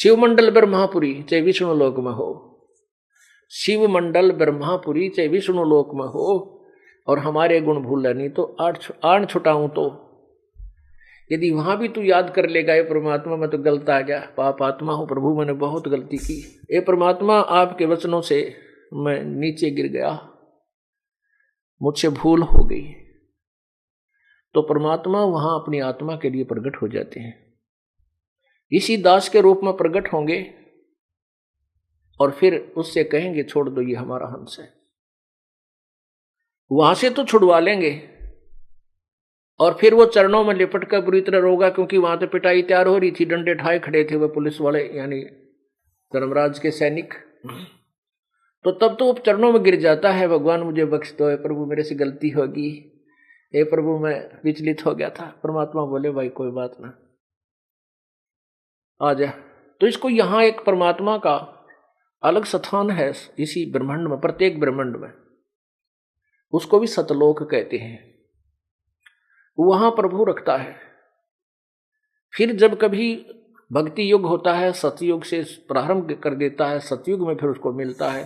शिवमंडल ब्रह्मापुरी चाहे विष्णु लोक में हो, शिवमंडल ब्रह्मापुरी चाहे विष्णु लोक में हो, और हमारे गुण भूल नहीं तो आण छुटाऊं तो। यदि वहां भी तू याद कर लेगा, ये परमात्मा मैं तो गलत आ गया, पाप आत्मा हूं प्रभु, मैंने बहुत गलती की, ये परमात्मा आपके वचनों से मैं नीचे गिर गया, मुझसे भूल हो गई, तो परमात्मा वहां अपनी आत्मा के लिए प्रकट हो जाते हैं, इसी दास के रूप में प्रकट होंगे और फिर उससे कहेंगे छोड़ दो ये हमारा हंस है। वहां से तो छुड़वा लेंगे और फिर वो चरणों में लिपट कर बुरी तरह रोगा, क्योंकि वहां तो पिटाई तैयार हो रही थी, डंडे ठाए खड़े थे वो पुलिस वाले यानी धर्मराज के सैनिक। तो तब तो वो चरणों में गिर जाता है, भगवान मुझे बख्श दो, प्रभु मेरे से गलती होगी, हे प्रभु मैं विचलित हो गया था। परमात्मा बोले भाई कोई बात ना, आ जा। तो इसको यहां एक परमात्मा का अलग स्थान है इसी ब्रह्मांड में, प्रत्येक ब्रह्मांड में, उसको भी सतलोक कहते हैं, वहां प्रभु रखता है। फिर जब कभी भक्ति युग होता है, सतयुग से प्रारंभ कर देता है, सतयुग में फिर उसको मिलता है,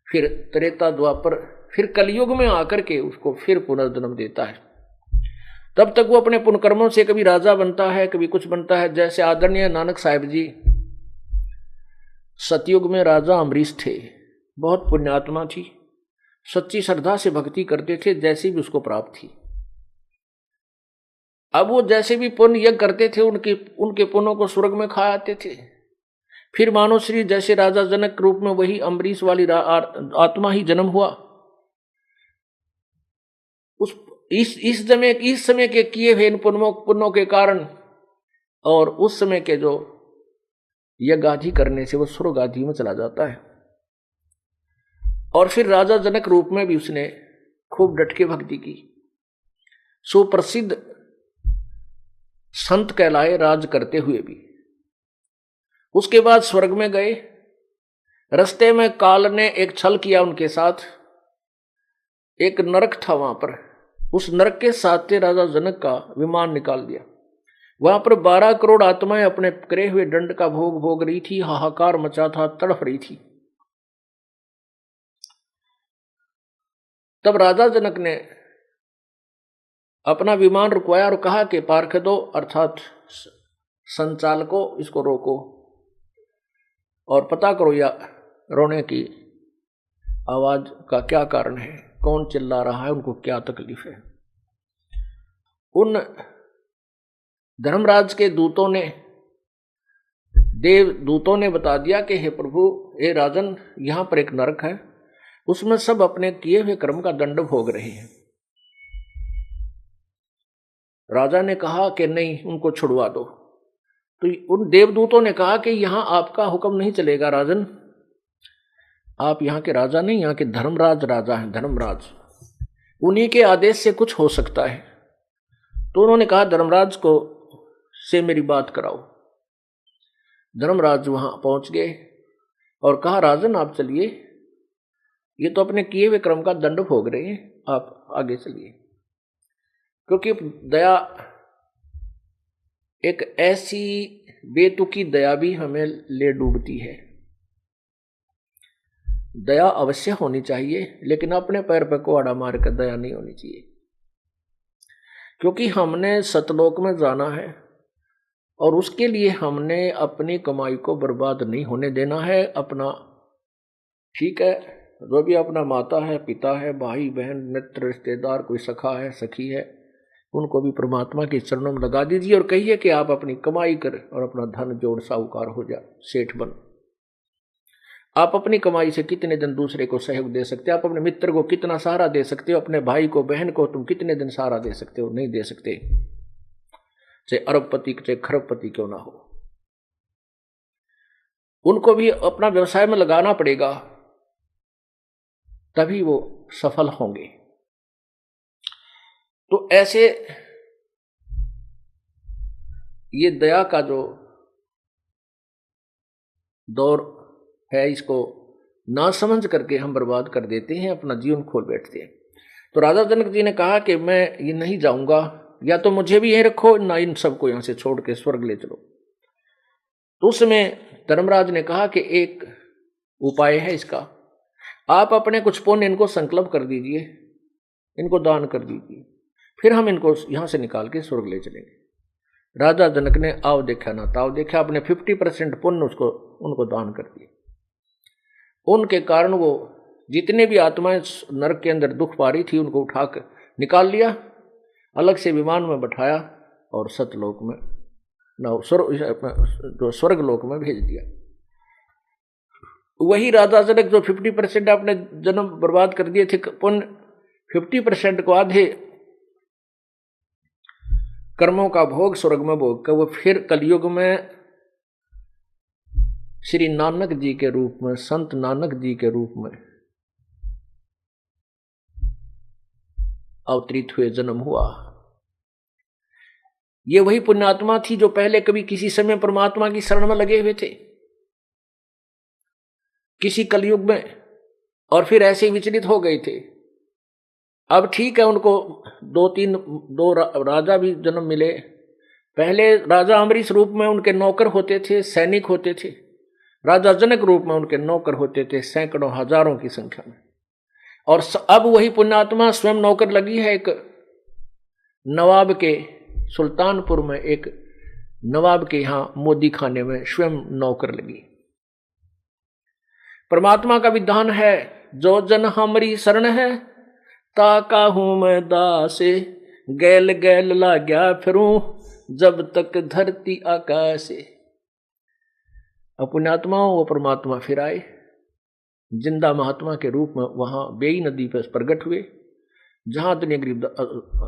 फिर त्रेता द्वापर, फिर कलयुग में आकर के उसको फिर पुनर्जन्म देता है। तब तक वो अपने पुण्यकर्मों से कभी राजा बनता है, कभी कुछ बनता है। जैसे आदरणीय नानक साहिब जी सतयुग में राजा अमरीश थे, बहुत पुण्यात्मा थी, सच्ची श्रद्धा से भक्ति करते थे, जैसी भी उसको प्राप्त थी। अब वो जैसे भी पुण्य यज्ञ करते थे, उनके पुण्यों को स्वर्ग में खा आते थे। फिर मानो श्री जैसे राजा जनक रूप में वही अमरीश वाली आत्मा ही जन्म हुआ। इस समय के किए हुए इन पुण्यों के कारण और उस समय के जो यज्ञ आदि करने से वो स्वर्ग आदि में चला जाता है। और फिर राजा जनक रूप में भी उसने खूब डट के भक्ति की, सुप्रसिद्ध संत कहलाए राज करते हुए भी। उसके बाद स्वर्ग में गए, रास्ते में काल ने एक छल किया उनके साथ, एक नरक था वहां पर, उस नरक के साथ राजा जनक का विमान निकाल दिया। वहां पर 12 करोड़ आत्माएं अपने करे हुए दंड का भोग भोग रही थी, हाहाकार मचा था, तड़फ रही थी। तब राजा जनक ने अपना विमान रुकवाया और कहा कि पार्षदों अर्थात संचालकों इसको रोको और पता करो या रोने की आवाज का क्या कारण है, कौन चिल्ला रहा है, उनको क्या तकलीफ है। उन धर्मराज के दूतों ने, देव दूतों ने बता दिया कि हे प्रभु, हे राजन, यहां पर एक नरक है, उसमें सब अपने किए हुए कर्म का दंड भोग रहे हैं। राजा ने कहा कि नहीं, उनको छुड़वा दो। तो उन देवदूतों ने कहा कि यहां आपका हुक्म नहीं चलेगा राजन, आप यहाँ के राजा नहीं, यहाँ के धर्मराज राजा हैं, धर्मराज, उन्हीं के आदेश से कुछ हो सकता है। तो उन्होंने कहा धर्मराज को से मेरी बात कराओ। धर्मराज वहां पहुंच गए और कहा राजन आप चलिए, ये तो अपने किए हुए कर्म का दंड भोग रहे हैं, आप आगे चलिए। क्योंकि दया एक ऐसी बेतुकी दया भी हमें ले डूबती है। दया अवश्य होनी चाहिए, लेकिन अपने पैर पर कुहाड़ा मार कर दया नहीं होनी चाहिए, क्योंकि हमने सतलोक में जाना है और उसके लिए हमने अपनी कमाई को बर्बाद नहीं होने देना है। अपना ठीक है, जो भी अपना माता है, पिता है, भाई बहन, मित्र, रिश्तेदार, कोई सखा है, सखी है, उनको भी परमात्मा के चरणों में लगा दीजिए और कहिए कि आप अपनी कमाई कर और अपना धन जोड़ साहूकार हो जा, सेठ बन। आप अपनी कमाई से कितने दिन दूसरे को सहयोग दे सकते हो, आप अपने मित्र को कितना सहारा दे सकते हो, अपने भाई को, बहन को तुम कितने दिन सहारा दे सकते हो? नहीं दे सकते, चाहे अरबपति चाहे खरबपति क्यों ना हो। उनको भी अपना व्यवसाय में लगाना पड़ेगा, तभी वो सफल होंगे। तो ऐसे ये दया का जो दौर है, इसको ना समझ करके हम बर्बाद कर देते हैं, अपना जीवन खोल बैठते हैं। तो राजा जनक जी ने कहा कि मैं ये नहीं जाऊंगा, या तो मुझे भी यहीं रखो, ना इन सबको यहां से छोड़ के स्वर्ग ले चलो। उस समय धर्मराज ने कहा कि एक उपाय है इसका, आप अपने कुछ पुण्य इनको संकल्प कर दीजिए, इनको दान कर दीजिए, फिर हम इनको यहां से निकाल के स्वर्ग ले चलेंगे। राजा जनक ने आव देखा ना ताव देखा, अपने 50% पुण्य उसको उनको दान कर दिए। उनके कारण वो जितने भी आत्माएं नरक के अंदर दुख पा रही थी उनको उठाकर निकाल लिया, अलग से विमान में बैठाया और सतलोक में जो स्वर्ग लोक में भेज दिया। वही राजा जनक जो 50% अपने जन्म बर्बाद कर दिए थे पुण्य, 50% को आधे कर्मों का भोग स्वर्ग में भोग कर वो फिर कलयुग में श्री नानक जी के रूप में, संत नानक जी के रूप में अवतरित हुए, जन्म हुआ। ये वही पुण्यात्मा थी जो पहले कभी किसी समय परमात्मा की शरण में लगे हुए थे किसी कलयुग में, और फिर ऐसे विचलित हो गए थे। अब ठीक है, उनको दो राजा भी जन्म मिले। पहले राजा अम्बरीश रूप में उनके नौकर होते थे, सैनिक होते थे। राजा जनक रूप में उनके नौकर होते थे सैकड़ों हजारों की संख्या में। और अब वही पुण्यात्मा स्वयं नौकर लगी है एक नवाब के, सुल्तानपुर में एक नवाब के यहां मोदी खाने में स्वयं नौकर लगी। परमात्मा का विधान है, जो जन हमारी शरण है ताका हूं मैं दासे, गैल गैल ला गया फिरूं जब तक धरती आकाशे। पुण्यात्माओं वो परमात्मा फिर आए जिंदा महात्मा के रूप में, वहां बेई नदी पर प्रकट हुए, जहां दुनिया गरीब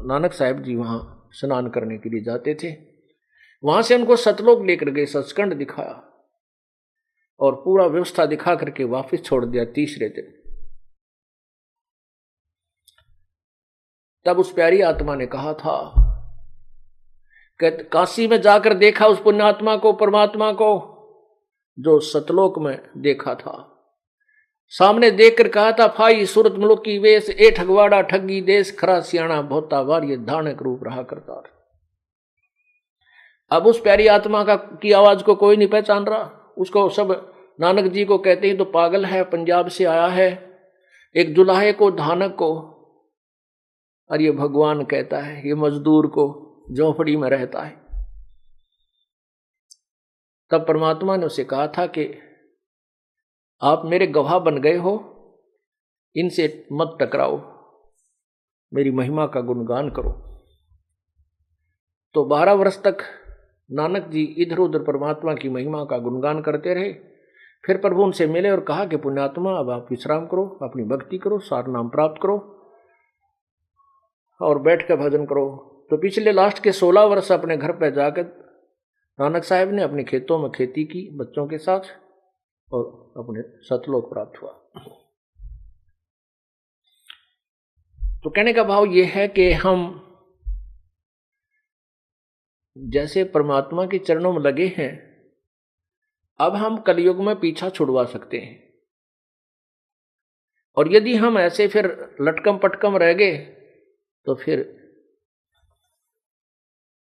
नानक साहब जी वहां स्नान करने के लिए जाते थे। वहां से उनको सतलोक लेकर गए, सचखंड दिखाया और पूरा व्यवस्था दिखा करके वापस छोड़ दिया तीसरे दिन। तब उस प्यारी आत्मा ने कहा था कि काशी में जाकर देखा उस पुण्यात्मा को, परमात्मा को जो सतलोक में देखा था। सामने देखकर कहा था, फाई सूरत मुल्क की वेश, ए ठगवाड़ा ठगी देश, खरा सियाणा भोता वार, ये धानक रूप रहा करता। अब उस प्यारी आत्मा की आवाज को कोई नहीं पहचान रहा। उसको सब नानक जी को कहते हैं तो पागल है, पंजाब से आया है, एक जुलाहे को धानक को, और ये भगवान कहता है, ये मजदूर को झोंपड़ी में रहता है। तब परमात्मा ने उसे कहा था कि आप मेरे गवाह बन गए हो, इनसे मत टकराओ, मेरी महिमा का गुणगान करो। तो 12 वर्ष तक नानक जी इधर उधर परमात्मा की महिमा का गुणगान करते रहे। फिर प्रभु उनसे मिले और कहा कि पुण्यात्मा अब आप विश्राम करो, अपनी भक्ति करो, सार नाम प्राप्त करो और बैठ कर भजन करो। तो पिछले लास्ट के 16 वर्ष अपने घर पर जाकर नानक साहब ने अपने खेतों में खेती की बच्चों के साथ और अपने सतलोक प्राप्त हुआ। तो कहने का भाव यह है कि हम जैसे परमात्मा के चरणों में लगे हैं, अब हम कलयुग में पीछा छुड़वा सकते हैं। और यदि हम ऐसे फिर लटकम पटकम रह गए तो फिर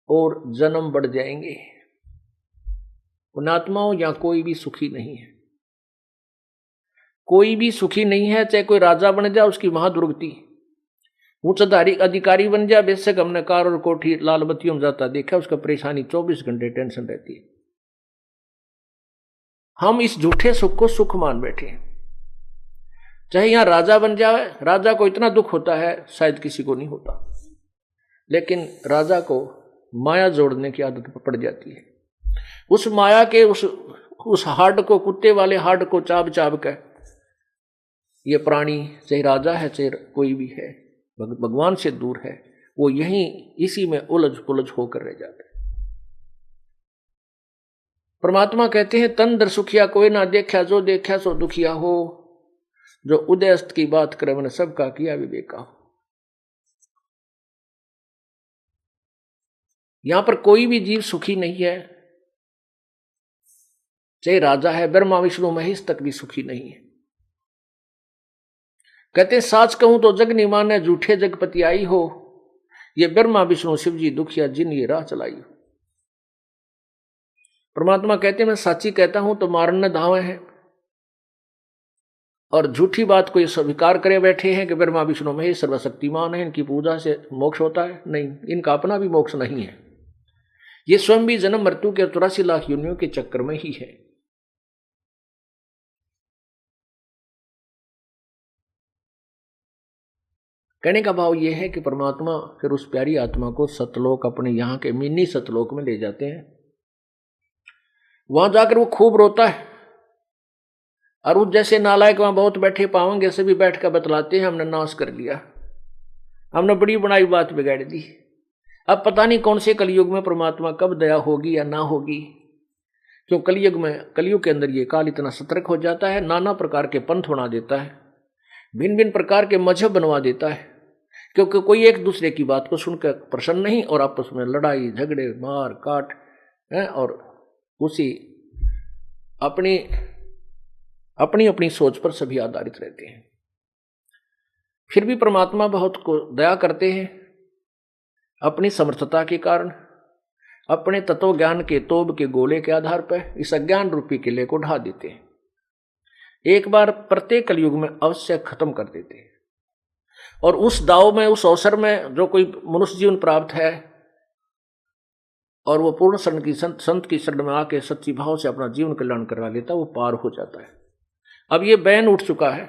और जन्म बढ़ जाएंगे। पुण्यात्माओं या कोई भी सुखी नहीं है, कोई भी सुखी नहीं है। चाहे कोई राजा बन जाए उसकी महादुर्गति, उच्च अधिकारी बन जाए, बेशक हमने कार और कोठी लाल बत्तियों में जाता देखा, उसका परेशानी 24 घंटे टेंशन रहती है। हम इस झूठे सुख को सुख मान बैठे हैं। चाहे यहां राजा बन जाए, राजा को इतना दुख होता है शायद किसी को नहीं होता, लेकिन राजा को माया जोड़ने की आदत पड़ जाती है। उस माया के उस हाड को, कुत्ते वाले हाड को चाब चाब कर ये प्राणी, चाहे राजा है चाहे कोई भी है, भगवान से दूर है, वो यहीं इसी में उलझ पुलझ होकर रह जाते हैं। परमात्मा कहते हैं, तन दर सुखिया कोई ना देखा, जो देखा सो दुखिया हो, जो उदयस्त की बात करे मैंने सबका किया विवेका हो। यहां पर कोई भी जीव सुखी नहीं है, चाहे राजा है, ब्रह्मा विष्णु महेश तक भी सुखी नहीं है। कहते साच कहूं तो जग नहीं माने, झूठे जगपति आई हो, ये ब्रह्मा विष्णु शिव जी दुखिया जिन ये राह चलाई हो। परमात्मा कहते हैं मैं सच्ची कहता हूं तो मारने धावे हैं, और झूठी बात को ये स्वीकार करे बैठे हैं कि ब्रह्मा विष्णु महेश सर्वशक्तिमान है, इनकी पूजा से मोक्ष होता है। नहीं, इनका अपना भी मोक्ष नहीं है। ये स्वयं भी जन्म मृत्यु के 84 लाख योनियों के चक्कर में ही है। कहने का भाव यह है कि परमात्मा फिर उस प्यारी आत्मा को सतलोक, अपने यहाँ के मिनी सतलोक में ले जाते हैं। वहां जाकर वो खूब रोता है, और उस जैसे नालायक वहां बहुत बैठे पाएंगे, से भी बैठ कर बतलाते हैं हमने नाश कर लिया, हमने बड़ी बनाई बात बिगाड़ दी। अब पता नहीं कौन से कलयुग में परमात्मा कब दया होगी या ना होगी, क्यों कलयुग के अंदर ये काल इतना सतर्क हो जाता है, नाना प्रकार के पंथ बना देता है, भिन्न भिन्न प्रकार के मजहब बनवा देता है, क्योंकि कोई एक दूसरे की बात को सुनकर प्रसन्न नहीं, और आपस में लड़ाई झगड़े मार काट है, और उसी अपनी अपनी अपनी सोच पर सभी आधारित रहते हैं। फिर भी परमात्मा बहुत को दया करते हैं, अपनी समर्थता के कारण, अपने तत्व ज्ञान के तोब के गोले के आधार पर इस अज्ञान रूपी किले को ढा देते हैं। एक बार प्रत्येक कलयुग में अवश्य खत्म कर देते हैं, और उस दाव में, उस अवसर में जो कोई मनुष्य जीवन प्राप्त है और वो पूर्ण संत की शरण में आके सच्ची भाव से अपना जीवन कल्याण करवा लेता, वो पार हो जाता है। अब ये बैन उठ चुका है।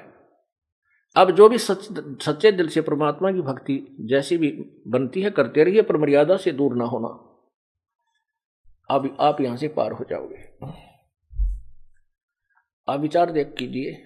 अब जो भी सच्चे दिल से परमात्मा की भक्ति जैसी भी बनती है करते रहिए, पर मर्यादा से दूर ना होना। अब आप यहां से पार हो जाओगे। आप विचार देख कीजिए।